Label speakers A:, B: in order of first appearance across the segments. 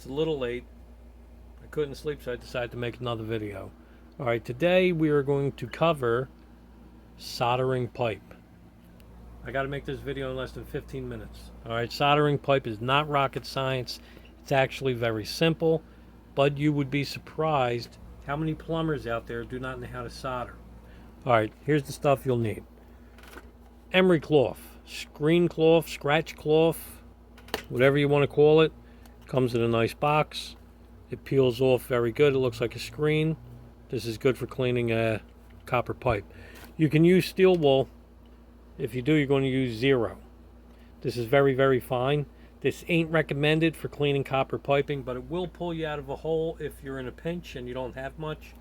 A: It's a little late. I couldn't sleep, so I decided to make another video. Alright, today we are going to cover soldering pipe. I got to make this video in less than 15 minutes. Alright, soldering pipe is not rocket science. It's actually very simple, but you would be surprised how many plumbers out there do not know how to solder. Alright, here's the stuff you'll need. Emery cloth, screen cloth, scratch cloth, whatever you want to call it. Comes in a nice box. It peels off very good. It looks like a screen. This is good for cleaning a copper pipe. You can use steel wool. If you do, you're going to use 0. This is very, very fine. This ain't recommended for cleaning copper piping, but it will pull you out of a hole if you're in a pinch and you don't have much.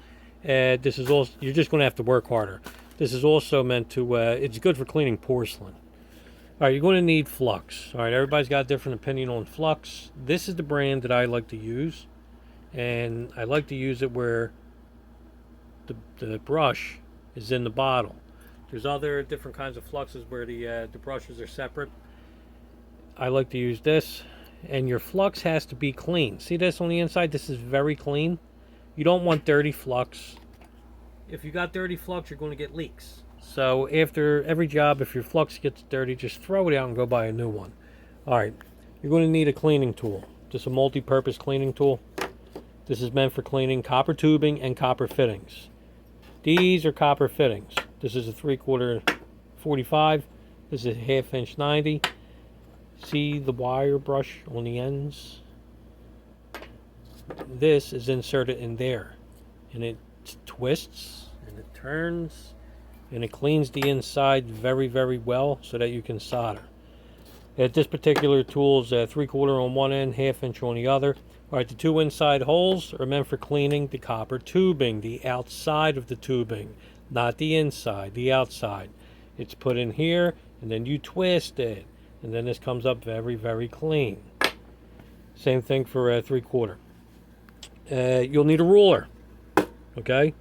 A: This is also, you're just going to have to work harder. This is also meant to, it's good for cleaning porcelain. All right, you're going to need flux. All right, everybody's got a different opinion on flux. This is the brand that I like to use, and I like to use it where the brush is in the bottle. There's other different kinds of fluxes where the brushes are separate. I like to use this, and your flux has to be clean. See this on the inside? This is very clean. You don't want dirty flux. If you got dirty flux, you're going to get leaks. So after every job, if your flux gets dirty, just throw it out and go buy a new one. All right, you're going to need a cleaning tool. Just a multi-purpose cleaning tool. This is meant for cleaning copper tubing and copper fittings. These are copper fittings. This is a 3/4 45. This is a 1/2 inch 90. See the wire brush on the ends? This is inserted in there, and it twists and it turns and it cleans the inside very, very well so that you can solder. This particular tool is 3/4 on one end, 1/2 inch on the other. All right, the 2 inside holes are meant for cleaning the copper tubing, the outside of the tubing, not the inside, the outside. It's put in here, and then you twist it, and then this comes up very, very clean. Same thing for 3/4. You'll need a ruler, okay?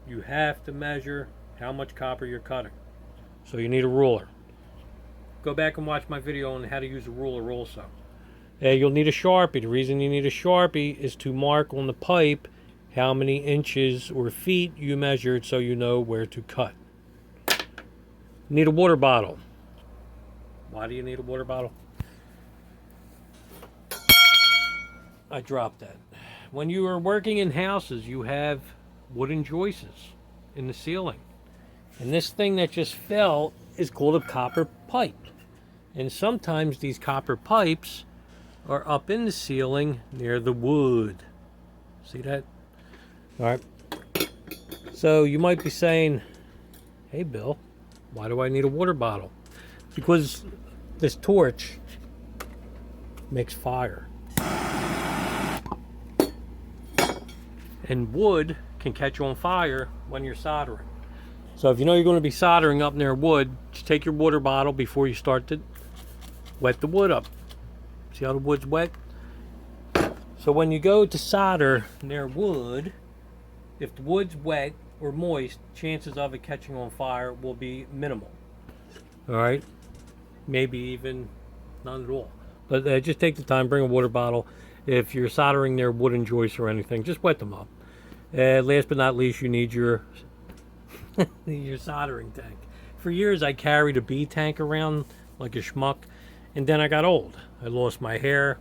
A: You have to measure how much copper you're cutting. So you need a ruler. Go back and watch my video on how to use a ruler also. You'll need a Sharpie. The reason you need a Sharpie is to mark on the pipe how many inches or feet you measured so you know where to cut. You need a water bottle. Why do you need a water bottle? I dropped that. When you are working in houses, you have wooden joists in the ceiling. And this thing that just fell is called a copper pipe. And sometimes these copper pipes are up in the ceiling near the wood. See that? All right. So you might be saying, hey Bill, why do I need a water bottle? Because this torch makes fire. And wood can catch on fire when you're soldering. So if you know you're going to be soldering up near wood, just take your water bottle before you start to wet the wood up. See how the wood's wet? So when you go to solder near wood, if the wood's wet or moist, chances of it catching on fire will be minimal. All right? Maybe even none at all. But just take the time, bring a water bottle. If you're soldering near wooden joists or anything, just wet them up. Last but not least, you need your your soldering tank. For years, I carried a B tank around like a schmuck, and then I got old. I lost my hair,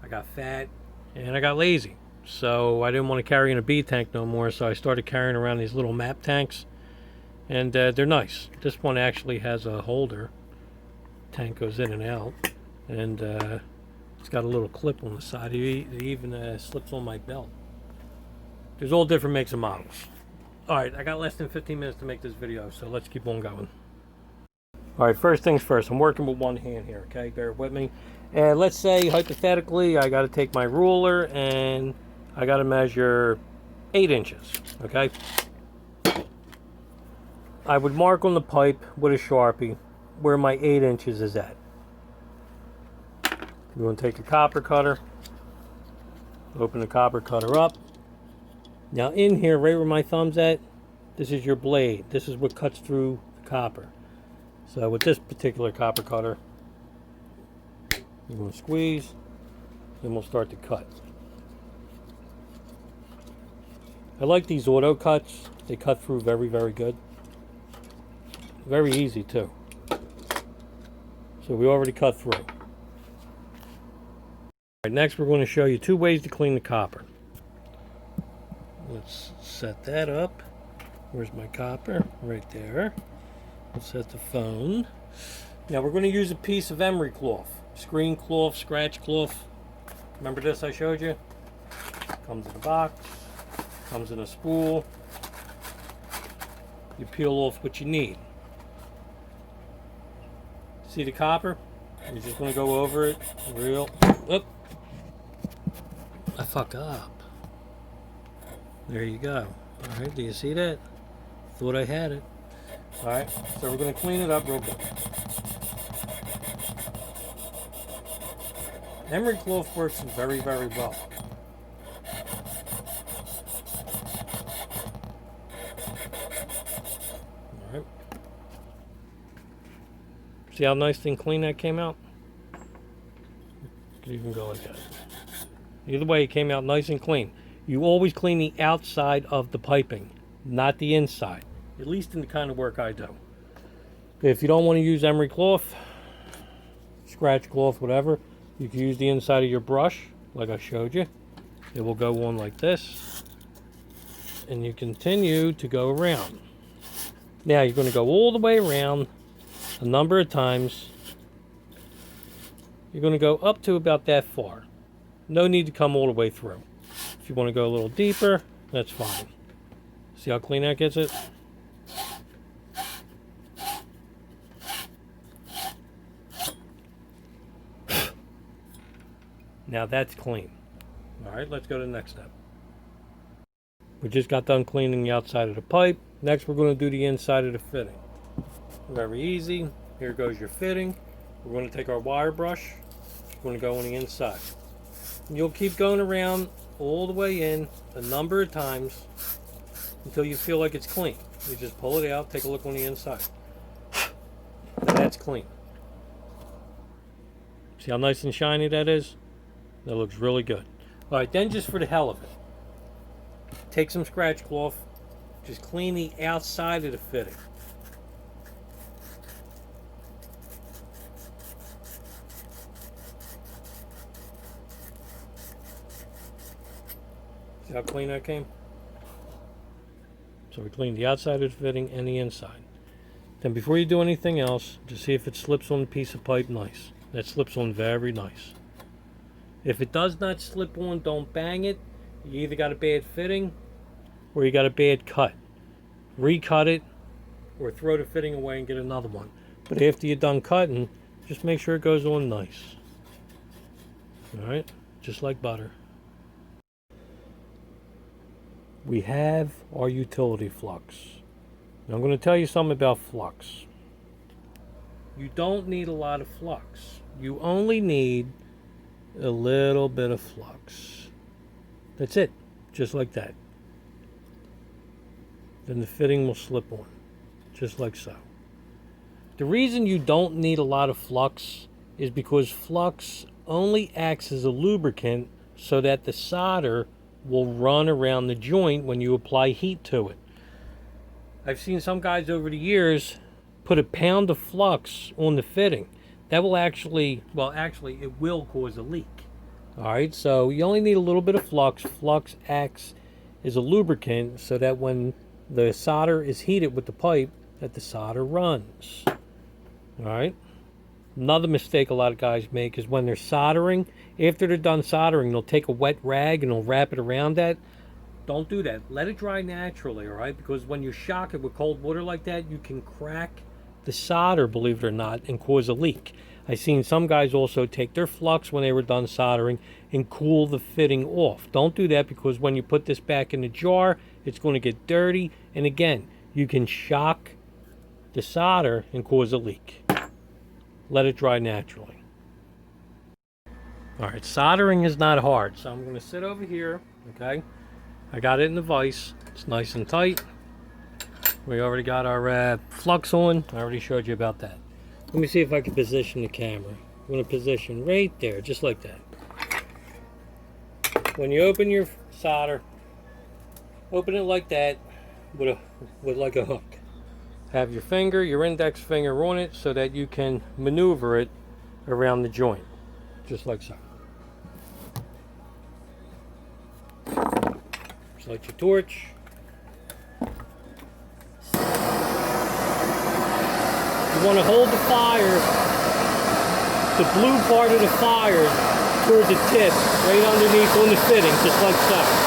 A: I got fat, and I got lazy. So I didn't want to carry in a B tank no more, so I started carrying around these little map tanks, and they're nice. This one actually has a holder. Tank goes in and out, and it's got a little clip on the side. It even slips on my belt. There's all different makes and models. Alright, I got less than 15 minutes to make this video, so let's keep on going. Alright, first things first. I'm working with one hand here, okay? Bear with me. And let's say, hypothetically, I got to take my ruler and I got to measure 8 inches, okay? I would mark on the pipe with a Sharpie where my 8 inches is at. You want to take a copper cutter, open the copper cutter up. Now in here, right where my thumb's at, this is your blade. This is what cuts through the copper. So with this particular copper cutter, you're going to squeeze, Then we'll start to cut. I like these auto cuts. They cut through very, very good. Very easy too. So we already cut through. All right, next we're going to show you 2 ways to clean the copper. Let's set that up. Where's my copper? Right there. Let's set the phone. Now we're going to use a piece of emery cloth. Screen cloth, scratch cloth. Remember this I showed you? Comes in a box. Comes in a spool. You peel off what you need. See the copper? You're just going to go over it real. Oop. I fucked up. There you go. Alright, do you see that? Thought I had it. Alright, so we're going to clean it up real good. Emery cloth works very, very well. Alright. See how nice and clean that came out? Could even go like that. Either way, it came out nice and clean. You always clean the outside of the piping, not the inside. At least in the kind of work I do. If you don't want to use emery cloth, scratch cloth, whatever, you can use the inside of your brush, like I showed you. It will go on like this. And you continue to go around. Now you're going to go all the way around a number of times. You're going to go up to about that far. No need to come all the way through. If you want to go a little deeper, that's fine. See how clean that gets it? Now that's clean. Alright, let's go to the next step. We just got done cleaning the outside of the pipe. Next we're going to do the inside of the fitting. Very easy. Here goes your fitting. We're going to take our wire brush. We're going to go on the inside. And you'll keep going around all the way in a number of times until you feel like it's clean. You just pull it out, take a look on the inside. And that's clean. See how nice and shiny that is? That looks really good. Alright, then just for the hell of it, take some scratch cloth, just clean the outside of the fitting. See how clean that came? So we cleaned the outside of the fitting and the inside. Then before you do anything else, just see if it slips on the piece of pipe nice. That slips on very nice. If it does not slip on, don't bang it. You either got a bad fitting or you got a bad cut. Recut it or throw the fitting away and get another one. But after you're done cutting, just make sure it goes on nice. Alright, just like butter. We have our utility flux. Now I'm going to tell you something about flux. You don't need a lot of flux. You only need a little bit of flux. That's it. Just like that. Then the fitting will slip on. Just like so. The reason you don't need a lot of flux is because flux only acts as a lubricant so that the solder will run around the joint when you apply heat to it. I've seen some guys over the years put a pound of flux on the fitting. That will actually, well, actually, it will cause a leak. Alright, so you only need a little bit of flux. Flux acts as a lubricant so that when the solder is heated with the pipe, that the solder runs. Alright? Another mistake a lot of guys make is when they're soldering, after they're done soldering, they'll take a wet rag and they'll wrap it around that. Don't do that. Let it dry naturally, alright? Because when you shock it with cold water like that, you can crack the solder, believe it or not, and cause a leak. I've seen some guys also take their flux when they were done soldering and cool the fitting off. Don't do that because when you put this back in the jar, it's going to get dirty. And again, you can shock the solder and cause a leak. Let it dry naturally. Alright, soldering is not hard. So I'm going to sit over here, okay? I got it in the vise. It's nice and tight. We already got our flux on. I already showed you about that. Let me see if I can position the camera. I'm going to position right there, just like that. when you open your solder, open it like that with like a hook. Have your finger, your index finger on it so that you can maneuver it around the joint, just like so. Just light your torch. You want to hold the fire, the blue part of the fire, toward the tip, right underneath on the fitting, just like so.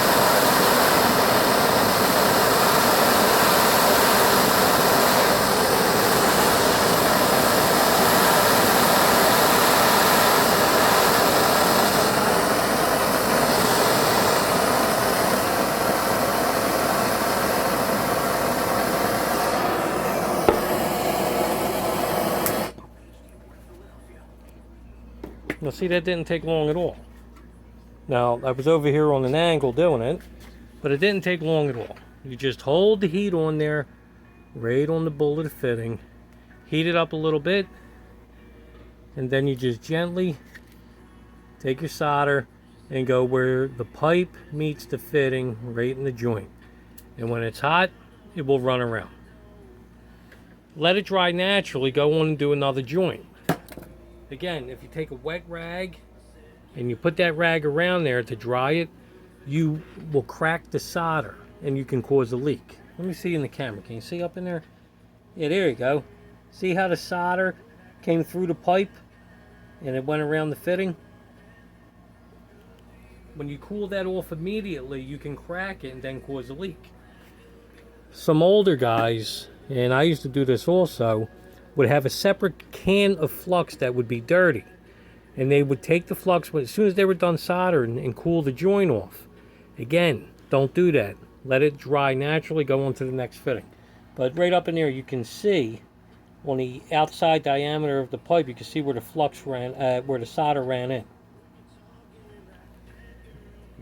A: Now see, that didn't take long at all. Now, I was over here on an angle doing it, but it didn't take long at all. You just hold the heat on there, right on the bowl of the fitting, heat it up a little bit, and then you just gently take your solder and go where the pipe meets the fitting, right in the joint. And when it's hot, it will run around. Let it dry naturally, go on and do another joint. Again, if you take a wet rag and you put that rag around there to dry it, you will crack the solder and you can cause a leak. Let me see in the camera. Can you see up in there? Yeah, there you go. See how the solder came through the pipe and it went around the fitting? When you cool that off immediately, you can crack it and then cause a leak. Some older guys, and I used to do this also, would have a separate can of flux that would be dirty. And they would take the flux as soon as they were done soldering and cool the joint off. Again, don't do that. Let it dry naturally, go on to the next fitting. But right up in there, you can see on the outside diameter of the pipe, you can see where the flux ran, where the solder ran in.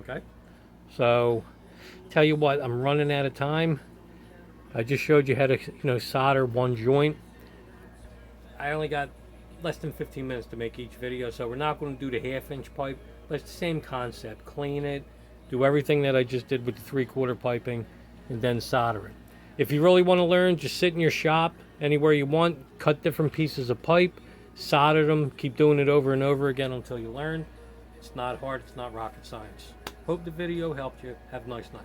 A: Okay? So, tell you what, I'm running out of time. I just showed you how to, solder one joint. I only got less than 15 minutes to make each video, so we're not going to do the 1/2-inch pipe, but it's the same concept. Clean it, do everything that I just did with the 3/4 piping, and then solder it. If you really want to learn, just sit in your shop, anywhere you want, cut different pieces of pipe, solder them, keep doing it over and over again until you learn. It's not hard, it's not rocket science. Hope the video helped you. Have a nice night.